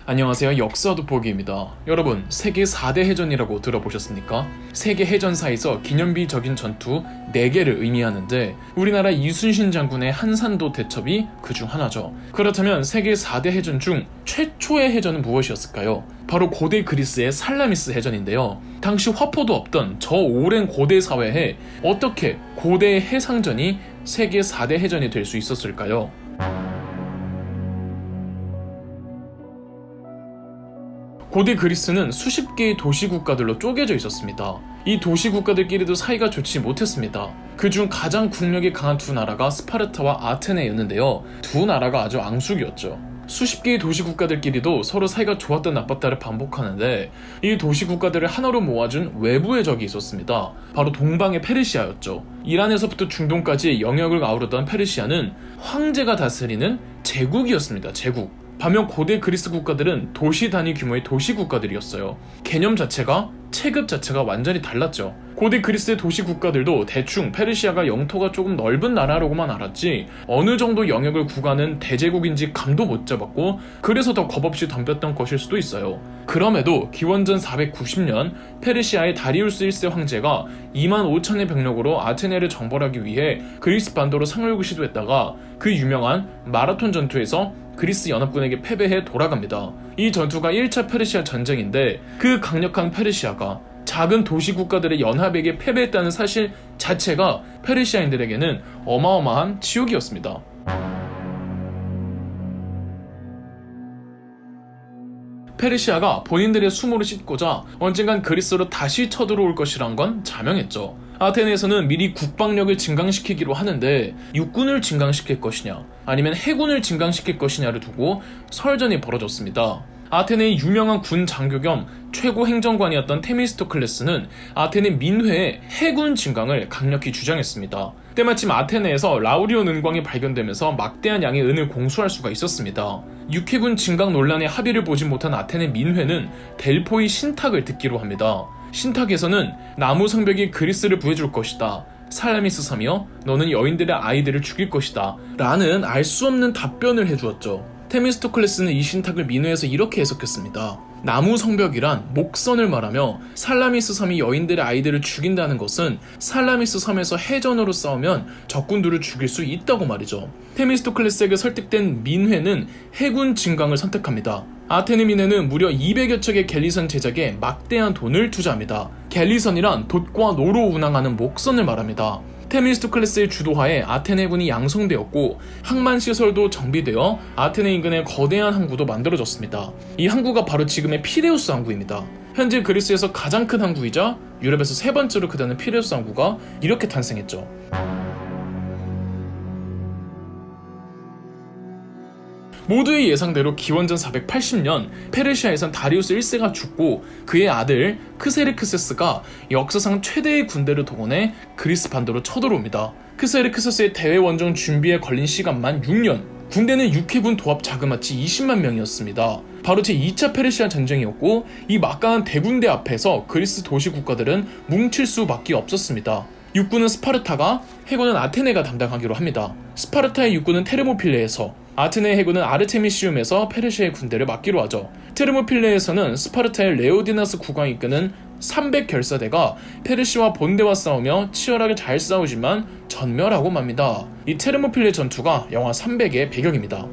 안녕하세요. 역사 돋보기입니다. 여러분, 세계 4대 해전이라고 들어보셨습니까? 세계 해전사에서 기념비적인 전투 4개를 의미하는데 우리나라 이순신 장군의 한산도 대첩이 그중 하나죠. 그렇다면 세계 4대 해전 중 최초의 해전은 무엇이었을까요? 바로 고대 그리스의 살라미스 해전인데요. 당시 화포도 없던 저 오랜 고대 사회에 어떻게 고대 해상전이 세계 4대 해전이 될 수 있었을까요? 고대 그리스는 수십 개의 도시국가들로 쪼개져 있었습니다. 이 도시국가들끼리도 사이가 좋지 못했습니다. 그중 가장 국력이 강한 두 나라가 스파르타와 아테네였는데요. 두 나라가 아주 앙숙이었죠. 수십 개의 도시국가들끼리도 서로 사이가 좋았다 나빴다를 반복하는데 이 도시국가들을 하나로 모아준 외부의 적이 있었습니다. 바로 동방의 페르시아였죠. 이란에서부터 중동까지 영역을 아우르던 페르시아는 황제가 다스리는 제국이었습니다. 제국. 반면 고대 그리스 국가들은 도시 단위 규모의 도시 국가들이었어요. 개념 자체가, 체급 자체가 완전히 달랐죠. 고대 그리스의 도시 국가들도 대충 페르시아가 영토가 조금 넓은 나라라고만 알았지 어느 정도 영역을 구가는 대제국인지 감도 못 잡았고 그래서 더 겁없이 덤볐던 것일 수도 있어요. 그럼에도 기원전 490년 페르시아의 다리우스 1세 황제가 2만 5천의 병력으로 아테네를 정벌하기 위해 그리스 반도로 상륙을 시도했다가 그 유명한 마라톤 전투에서 그리스 연합군에게 패배해 돌아갑니다. 이 전투가 1차 페르시아 전쟁인데 그 강력한 페르시아가 작은 도시 국가들의 연합에게 패배했다는 사실 자체가 페르시아인들에게는 어마어마한 지옥이었습니다. 페르시아가 본인들의 수모를 씻고자 언젠간 그리스로 다시 쳐들어올 것이란 건 자명했죠. 아테네에서는 미리 국방력을 증강시키기로 하는데 육군을 증강시킬 것이냐 아니면 해군을 증강시킬 것이냐를 두고 설전이 벌어졌습니다. 아테네의 유명한 군 장교 겸 최고 행정관이었던 테미스토클레스는 아테네 민회에 해군 증강을 강력히 주장했습니다. 때마침 아테네에서 라우리온 은광이 발견되면서 막대한 양의 은을 공수할 수가 있었습니다. 육해군 증강 논란에 합의를 보지 못한 아테네 민회는 델포이 신탁을 듣기로 합니다. 신탁에서는 나무 성벽이 그리스를 구해줄 것이다. 살라미스 섬이여 너는 여인들의 아이들을 죽일 것이다. 라는 알 수 없는 답변을 해주었죠. 테미스토클레스는 이 신탁을 민회에서 이렇게 해석했습니다. 나무 성벽이란 목선을 말하며 살라미스 섬이 여인들의 아이들을 죽인다는 것은 살라미스 섬에서 해전으로 싸우면 적군들을 죽일 수 있다고 말이죠. 테미스토클레스에게 설득된 민회는 해군 증강을 선택합니다. 아테네 민회는 무려 200여 척의 갤리선 제작에 막대한 돈을 투자합니다. 갤리선이란 돛과 노로 운항하는 목선을 말합니다. 테미스토클레스의 주도하에 아테네군이 양성되었고 항만시설도 정비되어 아테네 인근에 거대한 항구도 만들어졌습니다. 이 항구가 바로 지금의 피레우스 항구입니다. 현재 그리스에서 가장 큰 항구이자 유럽에서 세 번째로 크다는 피레우스 항구가 이렇게 탄생했죠. 모두의 예상대로 기원전 480년 페르시아에선 다리우스 1세가 죽고 그의 아들 크세르크세스가 역사상 최대의 군대를 동원해 그리스 반도로 쳐들어옵니다. 크세르크세스의 대외 원정 준비에 걸린 시간만 6년. 군대는 육해군 도합 자그마치 20만 명이었습니다. 바로 제2차 페르시아 전쟁이었고 이 막강한 대군대 앞에서 그리스 도시 국가들은 뭉칠 수밖에 없었습니다. 육군은 스파르타가, 해군은 아테네가 담당하기로 합니다. 스파르타의 육군은 테르모필레에서, 아테네의 해군은 아르테미시움에서 페르시아의 군대를 맡기로 하죠. 테르모필레에서는 스파르타의 레오디나스 국왕이 이끄는 300결사대가 페르시아 본대와 싸우며 치열하게 잘 싸우지만 전멸하고 맙니다. 이 테르모필레 전투가 영화 300의 배경입니다.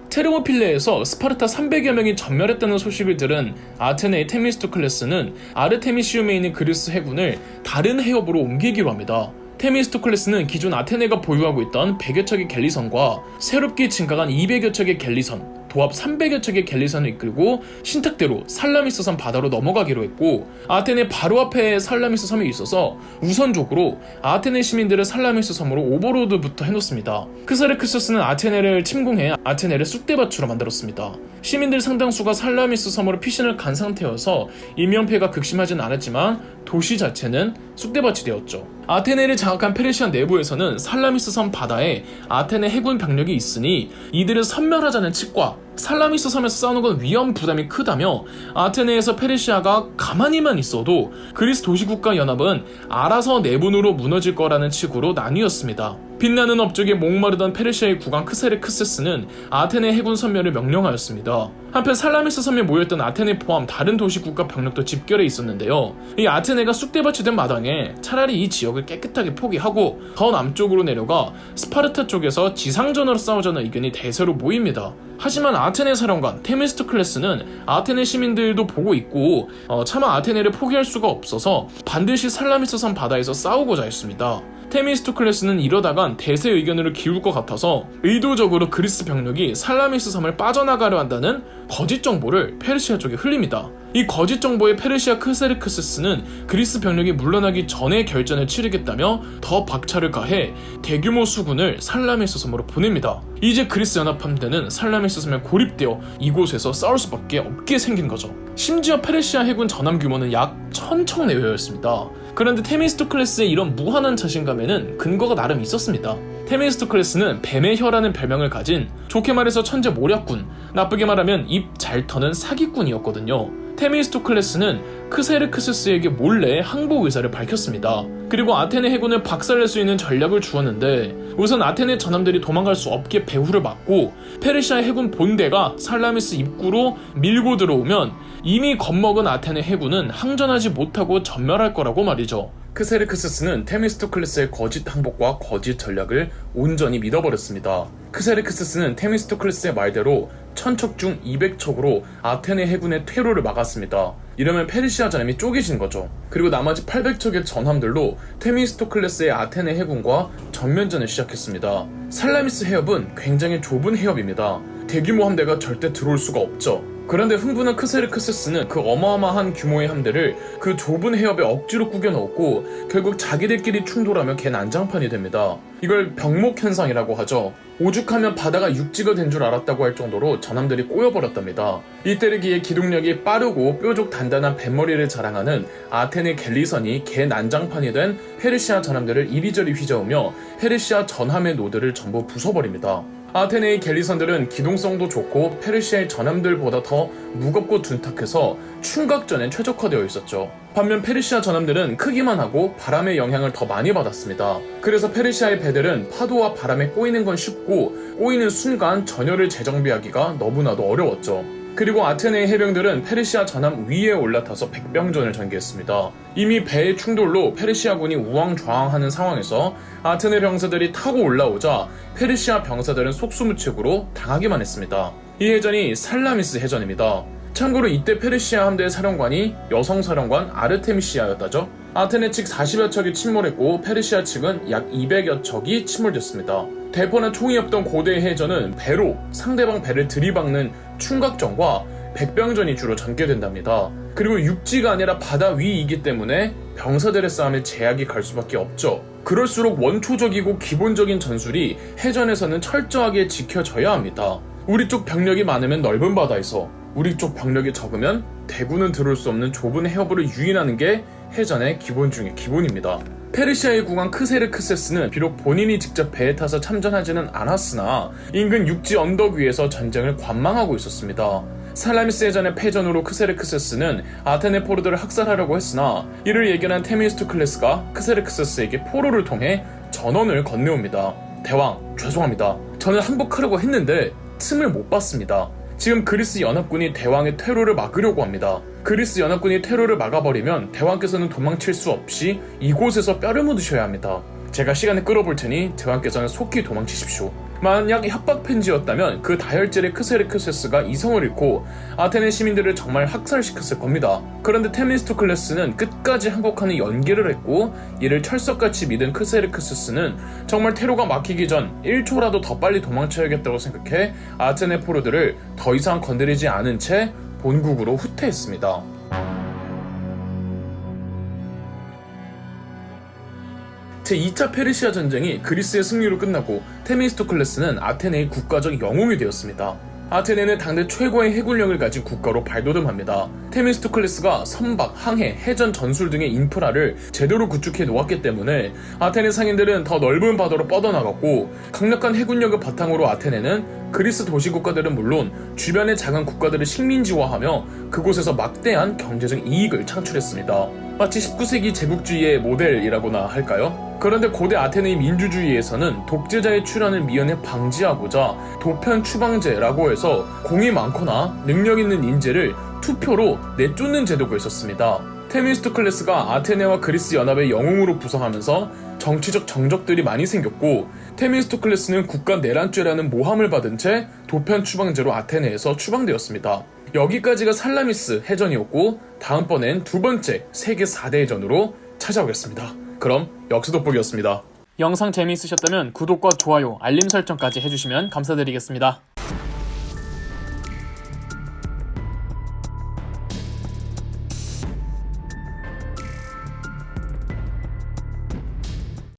테르모필레에서 스파르타 300여 명이 전멸했다는 소식을 들은 아테네의 테미스토클레스는 아르테미시움에 있는 그리스 해군을 다른 해협으로 옮기기로 합니다. 테미스토클레스는 기존 아테네가 보유하고 있던 100여 척의 갤리선과 새롭게 증강한 200여 척의 갤리선, 도합 300여 척의 갤리선을 이끌고 신탁대로 살라미스 섬 바다로 넘어가기로 했고 아테네 바로 앞에 살라미스 섬이 있어서 우선적으로 아테네 시민들을 살라미스 섬으로 오버로드부터 해놓습니다. 크세르크세스는 아테네를 침공해 아테네를 쑥대밭으로 만들었습니다. 시민들 상당수가 살라미스 섬으로 피신을 간 상태여서 인명피해가 극심하진 않았지만 도시 자체는 쑥대밭이 되었죠. 아테네를 장악한 페르시아 내부에서는 살라미스 섬 바다에 아테네 해군 병력이 있으니 이들을 섬멸하자는 측과 살라미스 섬에서 싸우는 건 위험 부담이 크다며 아테네에서 페르시아가 가만히만 있어도 그리스 도시국가 연합은 알아서 내분으로 무너질 거라는 측으로 나뉘었습니다. 빛나는 업적에 목마르던 페르시아의 국왕 크세르크세스는 아테네 해군 선멸을 명령하였습니다. 한편 살라미스 섬에 모였던 아테네 포함 다른 도시 국가 병력도 집결해 있었는데요. 이 아테네가 쑥대밭이 된 마당에 차라리 이 지역을 깨끗하게 포기하고 더 남쪽으로 내려가 스파르타 쪽에서 지상전으로 싸우자는 의견이 대세로 모입니다. 하지만 아테네 사령관 테미스토클레스는 아테네 시민들도 보고 있고 차마 아테네를 포기할 수가 없어서 반드시 살라미스 섬 바다에서 싸우고자 했습니다. 테미스토클레스는 이러다간 대세 의견으로 기울 것 같아서 의도적으로 그리스 병력이 살라미스 섬을 빠져나가려 한다는 거짓 정보를 페르시아 쪽에 흘립니다. 이 거짓 정보에 페르시아 크세르크세스는 그리스 병력이 물러나기 전에 결전을 치르겠다며 더 박차를 가해 대규모 수군을 살라미스 섬으로 보냅니다. 이제 그리스 연합함대는 살라미스 섬에 고립되어 이곳에서 싸울 수밖에 없게 생긴 거죠. 심지어 페르시아 해군 전함 규모는 약 1000척 내외였습니다. 그런데 테미스토클레스의 이런 무한한 자신감에는 근거가 나름 있었습니다. 테미스토클레스는 뱀의 혀라는 별명을 가진, 좋게 말해서 천재 모략군, 나쁘게 말하면 입 잘 터는 사기꾼이었거든요. 테미스토클레스는 크세르크세스에게 몰래 항복 의사를 밝혔습니다. 그리고 아테네 해군을 박살낼 수 있는 전략을 주었는데, 우선 아테네 전함들이 도망갈 수 없게 배후를 막고 페르시아 해군 본대가 살라미스 입구로 밀고 들어오면 이미 겁먹은 아테네 해군은 항전하지 못하고 전멸할 거라고 말이죠. 크세르크세스는 테미스토클레스의 거짓 항복과 거짓 전략을 온전히 믿어버렸습니다. 크세르크세스는 테미스토클레스의 말대로 1000척 중 200척으로 아테네 해군의 퇴로를 막았습니다. 이러면 페르시아 전함이 쪼개진 거죠. 그리고 나머지 800척의 전함들로 테미스토클레스의 아테네 해군과 전면전을 시작했습니다. 살라미스 해협은 굉장히 좁은 해협입니다. 대규모 함대가 절대 들어올 수가 없죠. 그런데 흥분한 크세르크세스는 그 어마어마한 규모의 함대를 그 좁은 해협에 억지로 꾸겨 넣었고 결국 자기들끼리 충돌하며 개 난장판이 됩니다. 이걸 병목현상이라고 하죠. 오죽하면 바다가 육지가 된 줄 알았다고 할 정도로 전함들이 꼬여버렸답니다. 이때르기에 기동력이 빠르고 뾰족 단단한 뱃머리를 자랑하는 아테네 갤리선이 개 난장판이 된 페르시아 전함들을 이리저리 휘저으며 페르시아 전함의 노드를 전부 부숴버립니다. 아테네의 갤리선들은 기동성도 좋고 페르시아의 전함들보다 더 무겁고 둔탁해서 충각전에 최적화되어 있었죠. 반면 페르시아 전함들은 크기만 하고 바람의 영향을 더 많이 받았습니다. 그래서 페르시아의 배들은 파도와 바람에 꼬이는 건 쉽고 꼬이는 순간 전열을 재정비하기가 너무나도 어려웠죠. 그리고 아테네의 해병들은 페르시아 전함 위에 올라타서 백병전을 전개했습니다. 이미 배의 충돌로 페르시아군이 우왕좌왕하는 상황에서 아테네 병사들이 타고 올라오자 페르시아 병사들은 속수무책으로 당하기만 했습니다. 이 해전이 살라미스 해전입니다. 참고로 이때 페르시아 함대의 사령관이 여성 사령관 아르테미시아였다죠. 아테네 측 40여 척이 침몰했고 페르시아 측은 약 200여 척이 침몰됐습니다. 대포나 총이 없던 고대의 해전은 배로 상대방 배를 들이박는 충각전과 백병전이 주로 전개된답니다. 그리고 육지가 아니라 바다 위이기 때문에 병사들의 싸움에 제약이 갈 수밖에 없죠. 그럴수록 원초적이고 기본적인 전술이 해전에서는 철저하게 지켜져야 합니다. 우리 쪽 병력이 많으면 넓은 바다에서, 우리 쪽 병력이 적으면 대군은 들어올 수 없는 좁은 해협으로 유인하는 게 해전의 기본 중의 기본입니다. 페르시아의 국왕 크세르크세스는 비록 본인이 직접 배에 타서 참전하지는 않았으나 인근 육지 언덕 위에서 전쟁을 관망하고 있었습니다. 살라미스 해전의 패전으로 크세르크세스는 아테네 포로들을 학살하려고 했으나 이를 예견한 테미스토클레스가 크세르크세스에게 포로를 통해 전언을 건네옵니다. 대왕, 죄송합니다. 저는 항복하려고 했는데 틈을 못 봤습니다. 지금 그리스 연합군이 대왕의 퇴로를 막으려고 합니다. 그리스 연합군이 퇴로를 막아버리면 대왕께서는 도망칠 수 없이 이곳에서 뼈를 묻으셔야 합니다. 제가 시간을 끌어볼 테니 대왕께서는 속히 도망치십시오. 만약 협박 편지였다면 그 다혈질의 크세르크세스가 이성을 잃고 아테네 시민들을 정말 학살시켰을 겁니다. 그런데 테미스토클레스는 끝까지 항복하는 연기를 했고 이를 철석같이 믿은 크세르크세스는 정말 퇴로가 막히기 전 1초라도 더 빨리 도망쳐야겠다고 생각해 아테네 포로들을 더 이상 건드리지 않은 채 본국으로 후퇴했습니다. 제2차 페르시아 전쟁이 그리스의 승리로 끝나고 테미스토클레스는 아테네의 국가적 영웅이 되었습니다. 아테네는 당대 최고의 해군력을 가진 국가로 발돋움합니다. 테미스토클레스가 선박, 항해, 해전 전술 등의 인프라를 제대로 구축해 놓았기 때문에 아테네 상인들은 더 넓은 바다로 뻗어나갔고 강력한 해군력을 바탕으로 아테네는 그리스 도시국가들은 물론 주변의 작은 국가들을 식민지화하며 그곳에서 막대한 경제적 이익을 창출했습니다. 마치 19세기 제국주의의 모델이라고나 할까요? 그런데 고대 아테네의 민주주의에서는 독재자의 출현을 미연에 방지하고자 도편 추방제라고 해서 공이 많거나 능력 있는 인재를 투표로 내쫓는 제도가 있었습니다. 테미스토클레스가 아테네와 그리스 연합의 영웅으로 부상하면서 정치적 정적들이 많이 생겼고, 테미스토클레스는 국가 내란죄라는 모함을 받은 채 도편 추방제로 아테네에서 추방되었습니다. 여기까지가 살라미스 해전이었고, 다음번엔 두 번째 세계 4대 해전으로 찾아오겠습니다. 그럼 역수돋보기였습니다. 영상 재미있으셨다면 구독과 좋아요, 알림 설정까지 해주시면 감사드리겠습니다.